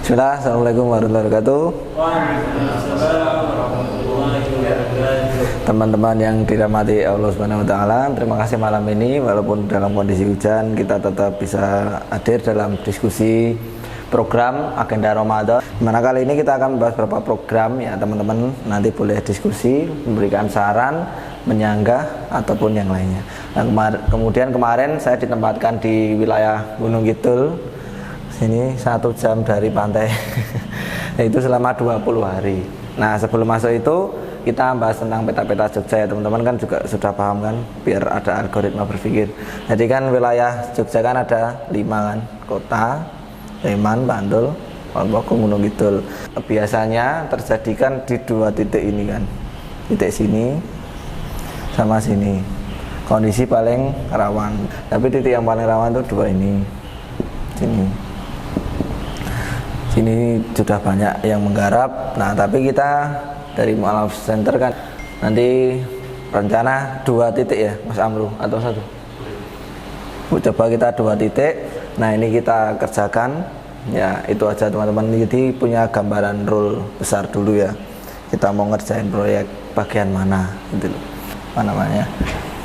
Bismillah, assalamualaikum warahmatullahi wabarakatuh. Teman-teman yang dirahmati Allah Subhanahu wa taala, terima kasih malam ini walaupun dalam kondisi hujan kita tetap bisa hadir dalam diskusi program agenda Ramadan. Mana kali ini kita akan membahas beberapa program ya teman-teman, nanti boleh diskusi, memberikan saran, menyanggah ataupun yang lainnya. Nah, kemudian kemarin saya ditempatkan di wilayah Gunung Kidul. Sini 1 jam dari pantai. Itu selama 20 hari. Nah, sebelum masuk itu kita bahas tentang peta-peta Jogja ya teman-teman, kan juga sudah paham kan, biar ada algoritma berpikir. Jadi kan wilayah Jogja kan ada 5 kan, kota, Sleman, Bantul, Lombok, Gunung Kidul. Biasanya terjadi kan di 2 titik ini kan, titik sini sama sini. Kondisi paling rawan. Tapi titik yang paling rawan itu 2 ini, sini. Sini sudah banyak yang menggarap. Nah, tapi kita dari Mu'alaf Center kan nanti rencana 2 titik ya Mas Amru, atau 1? Coba kita 2 titik. Nah, ini kita kerjakan ya, itu aja teman-teman. Jadi punya gambaran rule besar dulu ya, kita mau ngerjain proyek bagian mana gitu loh. Apa namanya,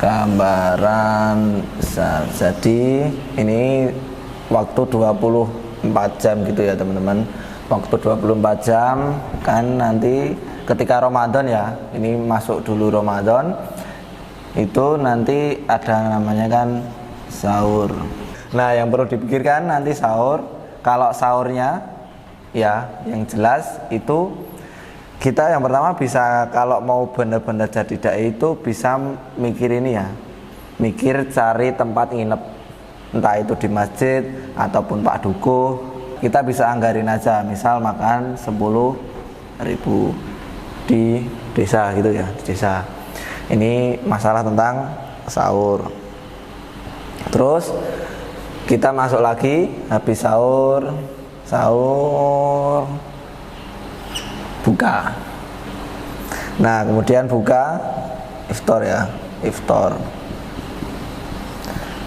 gambaran besar. Jadi ini waktu 24 jam gitu ya teman-teman. Waktu 24 jam kan nanti ketika Ramadan ya, ini masuk dulu Ramadan, itu nanti ada namanya kan sahur. Nah, yang perlu dipikirkan nanti sahur, kalau sahurnya ya yang jelas itu kita yang pertama bisa, kalau mau benar-benar jadi dai itu bisa mikir ini ya, mikir cari tempat nginep, entah itu di masjid ataupun Pak Dukuh. Kita bisa anggarin aja, misal makan 10.000 di desa gitu ya, di desa. Ini masalah tentang sahur. Terus kita masuk lagi habis sahur buka. Nah, kemudian buka iftar ya, iftar.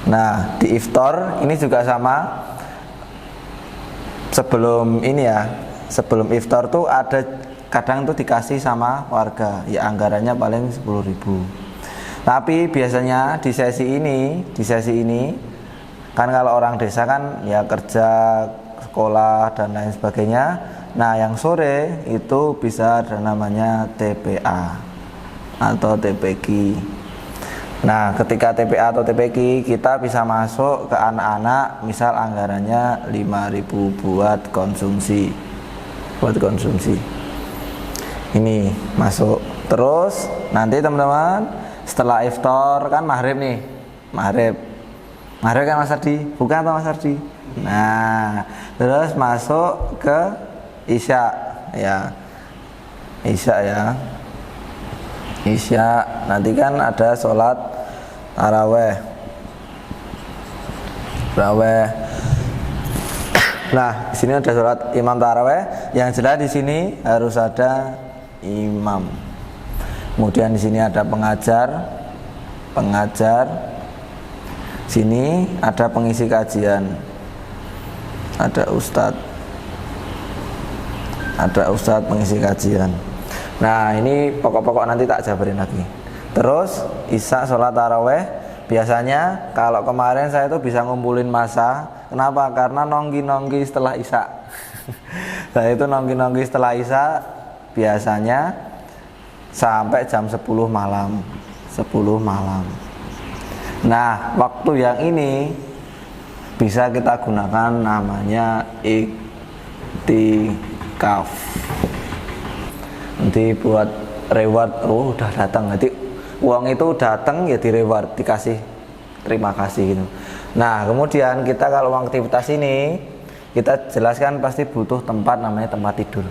Nah, di iftar ini juga sama. Sebelum ini ya, sebelum iftar tuh ada kadang tuh dikasih sama warga ya, anggarannya paling 10.000. Tapi biasanya di sesi ini kan kalau orang desa kan ya kerja, sekolah dan lain sebagainya. Nah, yang sore itu bisa ada namanya TPA atau TPQ. Nah, ketika TPA atau TPQ kita bisa masuk ke anak-anak, misal anggarannya 5.000 buat konsumsi. Ini masuk. Terus nanti teman-teman setelah iftar kan maghrib nih. Maghrib kan Mas Ardi? Bukan apa Mas Ardi? Nah, terus masuk ke Isya ya. Isya nanti kan ada sholat taraweh. Nah, di sini ada sholat imam taraweh. Yang jelas di sini harus ada imam. Kemudian di sini ada pengajar. Sini ada pengisi kajian. Ada ustadz pengisi kajian. Nah, ini pokok-pokok nanti tak jabarin lagi. Terus isya sholat taraweh. Biasanya kalau kemarin saya tuh bisa ngumpulin masa. Kenapa? Karena nongki setelah isya. Saya itu nongki setelah isya biasanya sampai jam 10 malam. Nah, waktu yang ini bisa kita gunakan namanya iktikaf. Nanti buat reward, udah datang, nanti uang itu datang ya di reward, dikasih terima kasih gitu. Nah, kemudian kita kalau aktivitas ini kita jelaskan pasti butuh tempat, namanya tempat tidur.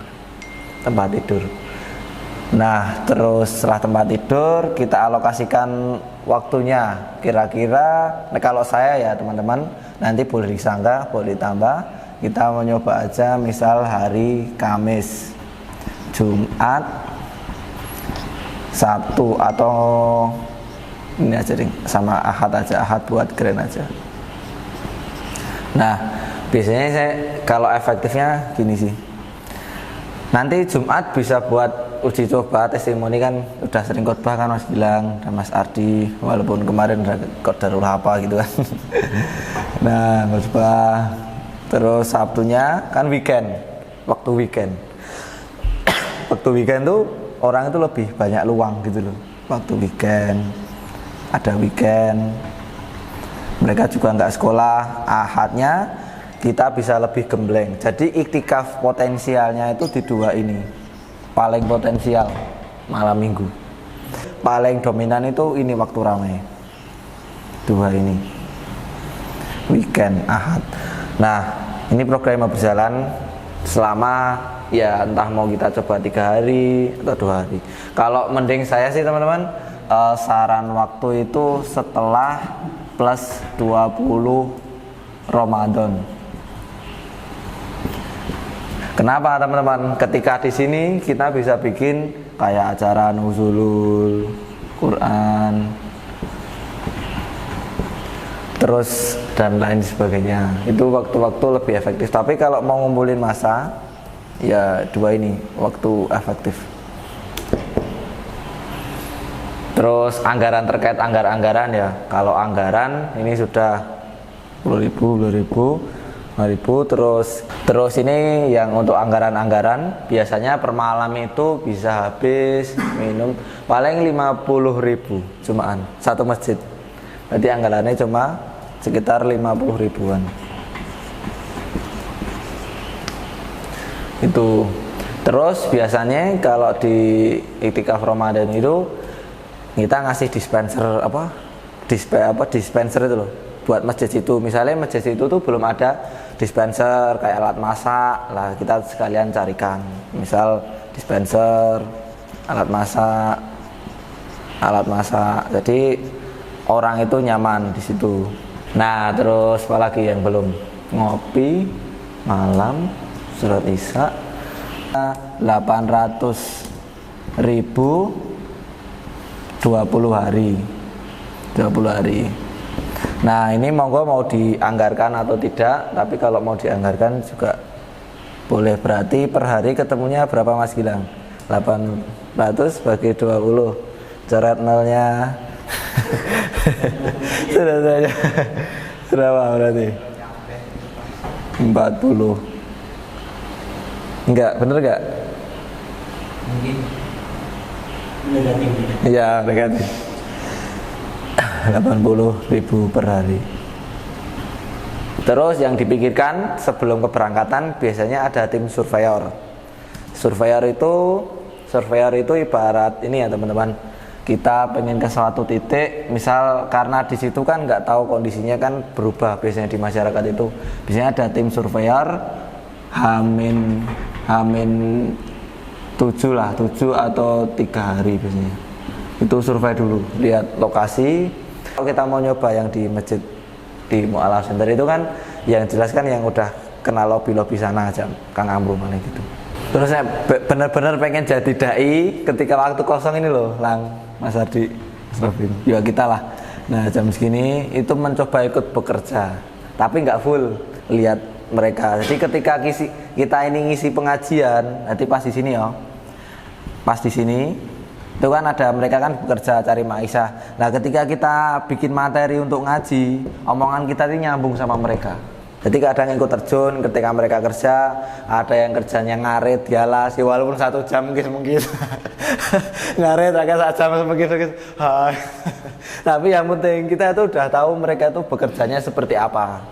Nah, terus setelah tempat tidur kita alokasikan waktunya kira-kira. Nah, kalau saya ya teman-teman, nanti boleh disanggah, boleh ditambah. Kita mau nyoba aja misal hari Kamis, Jumat, Sabtu, atau ini aja ding, sama Ahad aja, Ahad buat keren aja. Nah, Biasanya saya kalau efektifnya gini sih. Nanti Jumat bisa buat uji coba testimoni, kan udah sering khotbah kan Mas Gilang dan Mas Ardi, walaupun kemarin udah qadarul apa gitu kan. Nah, khotbah. Terus Sabtunya kan weekend, waktu weekend. Waktu weekend tuh orang itu lebih banyak luang gitu loh. Waktu weekend, ada weekend. Mereka juga nggak sekolah. Ahadnya kita bisa lebih gembleng. Jadi iktikaf potensialnya itu di dua ini. Paling potensial malam minggu. Paling dominan itu ini waktu ramai. Dua ini. Weekend, ahad. Nah, ini program berjalan selama ya entah mau kita coba 3 hari atau 2 hari. Kalau mending saya sih teman-teman, saran waktu itu setelah plus 20 Ramadan. Kenapa teman-teman? Ketika di sini kita bisa bikin kayak acara nuzulul Quran, terus dan lain sebagainya. Itu waktu-waktu lebih efektif. Tapi kalau mau ngumpulin masa, ya dua ini waktu efektif. Terus anggaran terkait anggaran ya. Kalau anggaran ini sudah 10.000, 5.000. Terus ini yang untuk anggaran-anggaran biasanya per malam itu bisa habis minum paling 50.000 cumaan satu masjid. Berarti anggarannya cuma sekitar 50 ribuan. Itu. Terus biasanya kalau di iktikaf Ramadan itu kita ngasih dispenser dispenser itu loh buat masjid itu. Misalnya masjid itu tuh belum ada dispenser kayak alat masak, lah kita sekalian carikan. Misal dispenser, alat masak. Jadi orang itu nyaman di situ. Nah, terus apalagi yang belum? Ngopi malam, surat Isya 800.000 20 hari. Nah, ini monggo mau dianggarkan atau tidak, tapi kalau mau dianggarkan juga boleh. Berarti per hari ketemunya berapa Mas Gilang? 800 bagi 20. Coret nolnya. Sudah saja. Berapa berarti? 40. Enggak, bener enggak? Mungkin negatif. Iya, negatif. 80.000 per hari. Terus yang dipikirkan sebelum keberangkatan biasanya ada tim surveyor. Surveyor itu ibarat ini ya teman-teman. Kita pengen ke suatu titik, misal karena di situ kan nggak tahu kondisinya kan berubah biasanya di masyarakat itu. Biasanya ada tim surveyor Hamin 7 atau 3 hari biasanya. Itu survei dulu, lihat lokasi. Kalau kita mau nyoba yang di masjid di Mu'alaf Center itu kan yang jelas kan yang udah kenal lobby sana aja, Kang Amru mana gitu. Terus saya benar-benar pengen jadi dai ketika waktu kosong ini loh, Mas Ardi, Mas Robin, ya kita lah. Nah jam segini itu mencoba ikut bekerja, tapi nggak full lihat mereka. Jadi ketika kita ini ngisi pengajian, nanti pas di sini ya, pas di sini itu kan ada mereka kan bekerja cari maisha. Nah ketika kita bikin materi untuk ngaji, omongan kita ini nyambung sama mereka. Jadi kadang ikut terjun ketika mereka kerja, ada yang kerjanya ngarit dialas, ya walaupun 1 jam mungkin ngarit agak 1 jam mungkin. Tapi yang penting kita itu udah tahu mereka itu bekerjanya seperti apa.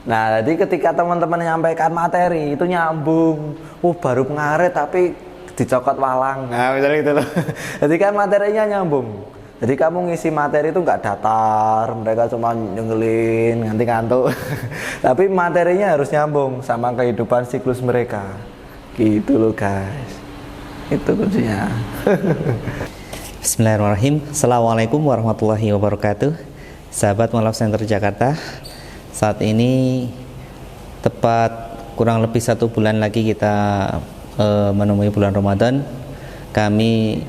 Nah jadi ketika teman-teman menyampaikan materi itu nyambung, baru ngarit tapi dicokot walang, nah misalnya gitu loh. Jadi kan materinya nyambung. Jadi kamu ngisi materi itu nggak datar, mereka cuma nyengelin, nanti ngantuk. Tapi materinya harus nyambung sama kehidupan siklus mereka. Gitu loh guys. Itu kuncinya. Bismillahirrahmanirrahim. Assalamualaikum warahmatullahi wabarakatuh. Sahabat Mu'alaf Center Jakarta. Saat ini tepat kurang lebih 1 bulan lagi kita menemui bulan Ramadan. Kami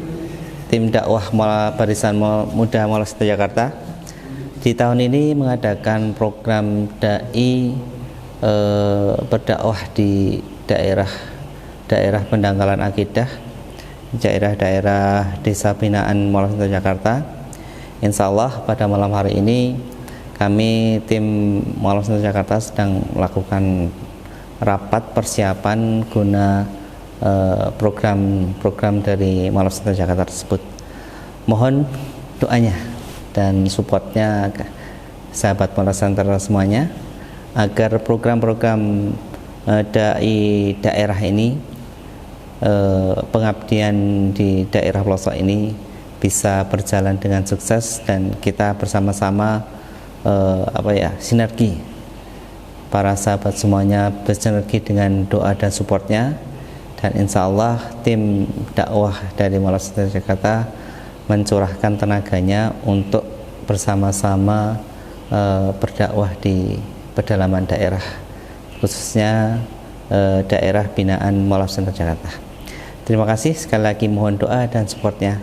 tim dakwah Barisan Muda Mu'alaf Center Jakarta di tahun ini mengadakan program dai berdakwah di daerah pendangkalan akidah, daerah-daerah desa binaan Mualaf Center Jakarta. Insya Allah pada malam hari ini kami tim Mualaf Center Jakarta sedang melakukan rapat persiapan guna program dari Mualaf Center Jakarta tersebut. Mohon doanya dan supportnya sahabat Mualaf Center semuanya agar program-program dai daerah ini, pengabdian di daerah pelosok ini bisa berjalan dengan sukses dan kita bersama-sama sinergi. Para sahabat semuanya bersinergi dengan doa dan supportnya, dan insya Allah tim dakwah dari Mualaf Center Jakarta mencurahkan tenaganya untuk bersama-sama berdakwah di pedalaman daerah, khususnya daerah binaan Mualaf Center Jakarta. Terima kasih sekali lagi, mohon doa dan supportnya.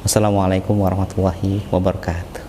Wassalamualaikum warahmatullahi wabarakatuh.